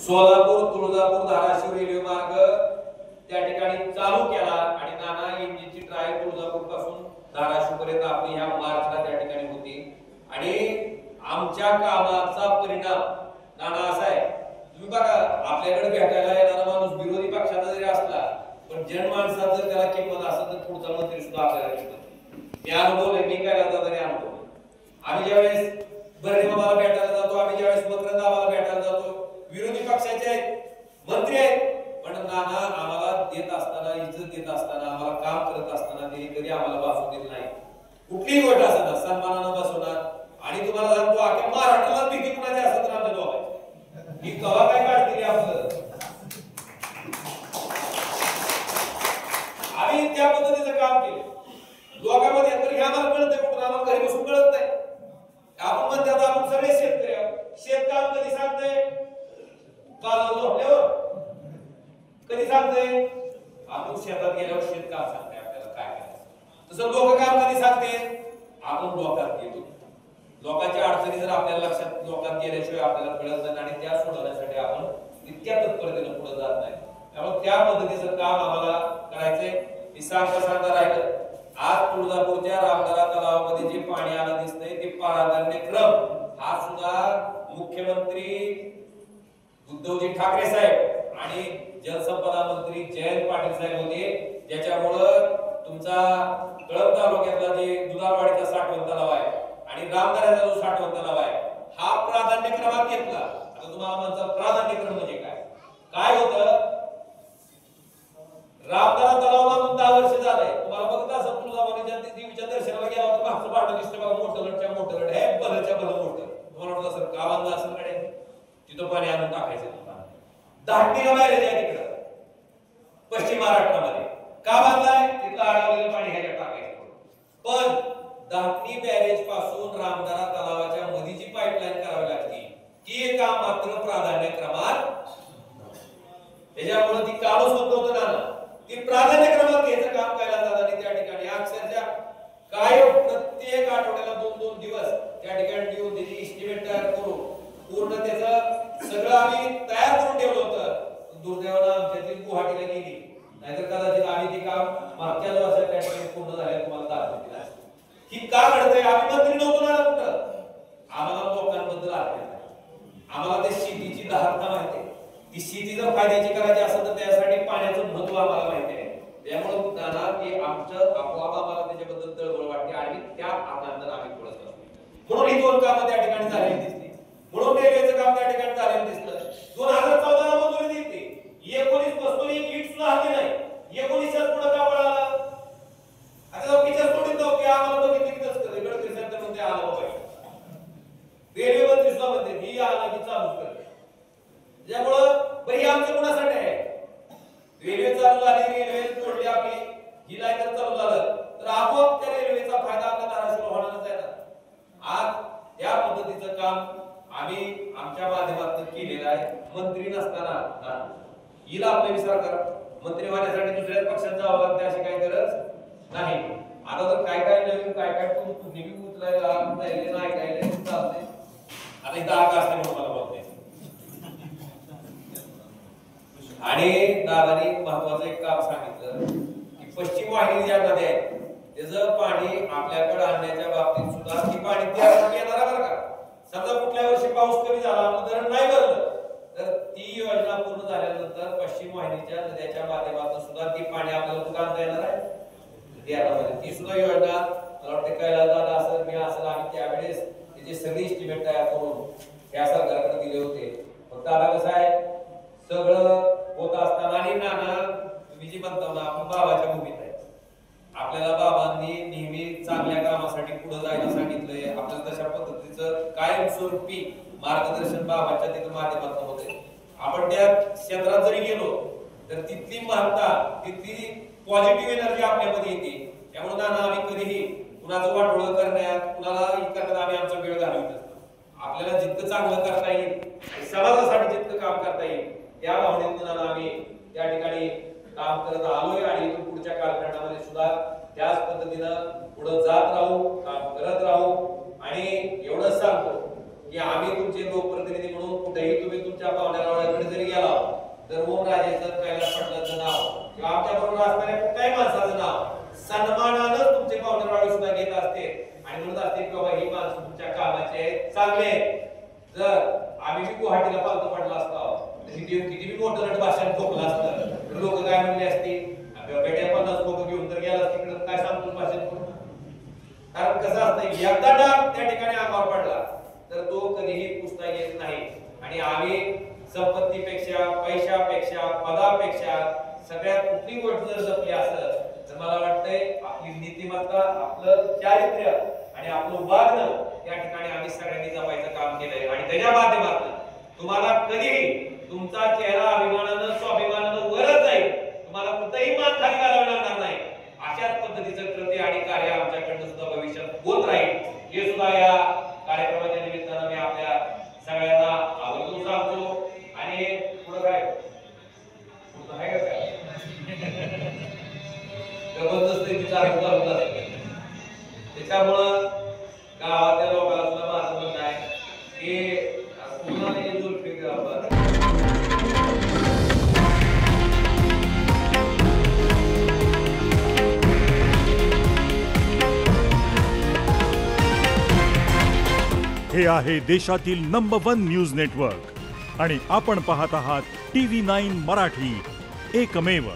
Solapur Tuljapur Dharashiv railway मार्ग त्या ठिकाणी चालू केला आणि नाना इंजिनची ट्रायल तुळजापूर पासून धाराशिव पर्यंत आपली ह्या मार्चला त्या ठिकाणी होती आणि आमच्या कामाचा परिणाम नाना असा आहे तुम्ही बघा आपल्याकडे भेटायला येणारा माणूस विरोधी पक्षाचा जरी असला पण जनमानसात जर त्याला किंमत असेल तर पुढचा मंत्री सुद्धा आपल्याला किंमत मी अनुभव आहे मी काय करता तरी अनुभव आम्ही ज्यावेळेस बर्डे बाबाला भेटायला जातो आम्ही ज्यावेळेस मकरंद बाबाला भेटायला जातो विरोधी पक्षाचे मंत्री आहेत पण नाना आम्हाला देत असताना इज्जत देत असताना आम्हाला काम करत असताना त्यांनी कधी आम्हाला बसवून देत नाही कुठलीही गोष्ट असताना सन्मानानं बसवणार आणि तुम्हाला सांगतो अख्या महाराष्ट्राला भीती कुणाची असत तर आमच्या दोघांची ही कवा काय काढतील आपलं आम्ही त्या पद्धतीचं काम केलं लोकांमध्ये तर हे आम्हाला कळत नाही कुठून आम्हाला घरी बसून कळत नाही आपण म्हणतात आपण सगळे शेतकरी आहोत शेतकाम कधी सांगतंय काल झोपल्यावर कधी सांगतंय आपण शेतात गेल्यावर शेतकाम सांगतंय आपल्याला काय करायचं तसं लोक काम कधी सांगते आपण लोकात गेलो लोकांच्या अडचणी जर आपल्याला लक्षात लोकात गेल्याशिवाय आपल्याला कळत नाही आणि त्या सोडवण्यासाठी आपण इतक्या तत्परतेने पुढे जात नाही त्यामुळे त्या पद्धतीचं काम आम्हाला करायचंय मी सांगता राहिलं आज तुळजापूरच्या रामदारा तलावामध्ये जे पाणी आलं दिसतंय ते प्राधान्य क्रम हा सुद्धा मुख्यमंत्री उद्धवजी ठाकरे साहेब आणि जलसंपदा मंत्री जयंत पाटील साहेब होते ज्याच्यामुळं तुमचा कळंब तालुक्यातला जे दुधाळवाडीचा साठवण तलाव आहे आणि रामदाऱ्याचा जो साठवण तलाव आहे हा प्राधान्य क्रमात घेतला आता तुम्हाला म्हणतात प्राधान्य क्रम म्हणजे काय होतं रामदारा तलाव बांधून 10 वर्ष झालंय तुम्हाला बघता असं तुळजाभवानीच्या देवीच्या दर्शनाला गेला होता मागचं पाठ दिसतं बघा मोठं लढ हे भलच्या भलं मोठं तुम्हाला वाटतं असं का बांधलं असं कडे तिथं पाणी आणून टाकायचं दाटणीला बाहेर आहे तिकडं पश्चिम महाराष्ट्रामध्ये का बांधलाय तिथलं अडवलेलं पाणी ह्याच्यात टाकायचं पण दाटणी बॅरेज पासून रामदारा तलावाच्या मध्ये जी पाईपलाईन करावी लागती ती काम मात्र प्राधान्य क्रमात त्याच्यामुळे ती काढूच होत नव्हतं ना ती प्राधान्य क्रमात घ्यायचं काम करायला जाताना त्या ठिकाणी अक्षरशः काय प्रत्येक आठवड्याला 2-2 दिवस त्या ठिकाणी येऊन त्याची इस्टिमेट तयार करू पूर्ण त्याचं सगळं आम्ही तयार करून ठेवलं होतं दुर्दैवानं आमच्यातली गुवाहाटीला गेली नाहीतर कदाचित आम्ही ते काम मागच्या वर्षात त्या ठिकाणी पूर्ण झालं तुम्हाला दाखवतील ही का घडतंय आम्ही मंत्री नव्हतो ना कुठं आम्हाला लोकांबद्दल आम्हाला त्या शेतीची दहारता माहिती आहे ती शेती जर फायद्याची करायची असेल तर त्यासाठी पाण्याचं महत्व आम्हाला माहिती आहे त्यामुळे नाना की आमचं आपोआप आम्हाला त्याच्याबद्दल तळमळ वाटते आणि त्या आनंदाने आम्ही पुढे जातो म्हणून ही 2 कामं त्या ठिकाणी झालेली दिसली म्हणून रेल्वेचं काम त्या ठिकाणी झालेलं दिसलं 2014 ला मंजुरी दिली 19 पासून एक ईट सुद्धा हाती नाही 19 पुढे का पळाला आता पिक्चर सोडून जाऊ की आम्हाला बघितलं की तसं करे गडकरी साहेब तर म्हणते आला बाबा रेल्वे मंत्री सुद्धा म्हणते ही आला की चालू कर त्यामुळं बरी आमचं कोणासाठी आहे रेल्वे चालू झाली रेल्वे तोडली आपली ही लाईन जर चालू झालं तर आपोआप त्या रेल्वेचा फायदा आपल्या धाराशिवला होणारच आहे ना आज या पद्धतीचं काम आम्ही आमच्या माध्यमातून केलेलं आहे मंत्री नसताना हिला आपले विचार करा मंत्री होण्यासाठी दुसऱ्याच पक्षात जावं लागतं अशी काही गरज नाही आता तर काय नवीन काय नेहमी उचलायला नाही काय चालते आता इथं आग असते म्हणून मला बोलते आणि दादानी महत्वाचं एक काम सांगितलं की पश्चिम वाहिनी ज्या नद्या आहेत त्याचं पाणी आपल्याकडे आणण्याच्या बाबतीत सुद्धा ती पाणी त्या येणार बरं का समजा कुठल्या वर्षी पाऊस कमी झाला आपलं धरण नाही भरलं तर ती योजना पूर्ण झाल्यानंतर पश्चिम वाहिनीच्या नद्याच्या माध्यमातून सुद्धा ती पाणी आपल्याला कुठं आणता येणार आहे ती सुद्धा योजना मला वाटतं कैलास दादा असं मी असं आम्ही त्यावेळेस त्याची सगळी इस्टिमेट तयार करून त्या सरकारकडे दिले होते फक्त आता कसं आहे सगळं होत असताना आणि नाना तुम्ही जी म्हणता ना आपण बाबाच्या भूमीत आहे आपल्याला बाबांनी नेहमी चांगल्या कामासाठी पुढे जायला सांगितलंय आपल्याला तशा पद्धतीचं कायमस्वरूपी मार्गदर्शन बाबाच्या तिथं माध्यमातून होते आपण त्या क्षेत्रात जरी गेलो तर तिथली महत्ता तिथली पॉझिटिव्ह एनर्जी आपल्यामध्ये येते त्यामुळे नाना आम्ही कधीही कुणाचं वाटोळं करण्यात कुणाला करण्यात आम्ही आमचा वेळ घालवत नसतो आपल्याला जितकं चांगलं करता येईल समाजासाठी जितकं काम करता येईल त्या भावनेतून आम्ही त्या ठिकाणी काम करत आलोय आणि इथून पुढच्या कालखंडामध्ये सुद्धा त्याच पद्धतीनं पुढे जात राहू काम करत राहू आणि एवढंच सांगतो की आम्ही तुमचे लोकप्रतिनिधी म्हणून कुठेही तुम्ही तुमच्या पाहुण्याला जरी तर ओमराजेचं कैलास पाटलांचं नाव किंवा आमच्या बरोबर असणाऱ्या कुठल्याही माणसाचं नाव सन्मानानं तुमचे पाहुणेरावळी सुद्धा घेत असते आणि म्हणत असते की बाबा ही माणसं तुमच्या कामाचे आहेत, चांगले आहेत. जर आम्ही बी गुवाहाटीला पालतो पडला असतो तर किती बी मोठं नट भाषण ठोकलं असतं तर लोक काय म्हणले असते, बेट्या 50 लोक घेऊन तर गेला तिकडे काय सांगतो भाषण करून. कारण कसं असतं एकदा डाग त्या ठिकाणी अंगावर पडला तर तो कधीही पुसता येत नाही. आणि आम्ही संपत्तीपेक्षा, पैशापेक्षा, पदापेक्षा सगळ्यात कुठली गोष्ट जर जपली असेल तर मला वाटतंय आपली नीतिमत्ता, आपलं चारित्र्य आणि आपलं वागणं या ठिकाणी आम्ही सगळ्यांनी जपायचं काम केलंय. आणि त्याच्या माध्यमातून तुम्हाला कधीही तुमचा चेहरा अभिमानानं, स्वाभिमानानं वरच जाईल, तुम्हाला कुठेही मान खाली घालावी लागणार नाही. अशाच पद्धतीचं कृती आणि कार्य आमच्याकडनं सुद्धा भविष्यात होत राहील हे सुद्धा या कार्यक्रमाच्या निमित्तानं मी आपल्या सगळ्यांना आवर्जून सांगतो. आणि पुढे काय पुढं आहे का काय जबरदस्त विचार चालू असते. त्याच्यामुळं गावातल्या लोकांना सुद्धा माझं म्हणणं आहे की पूर्ण हे आहे देशातील नंबर 1 न्यूज नेटवर्क आणि आपण पाहत आहात TV9 मराठी, एकमेव.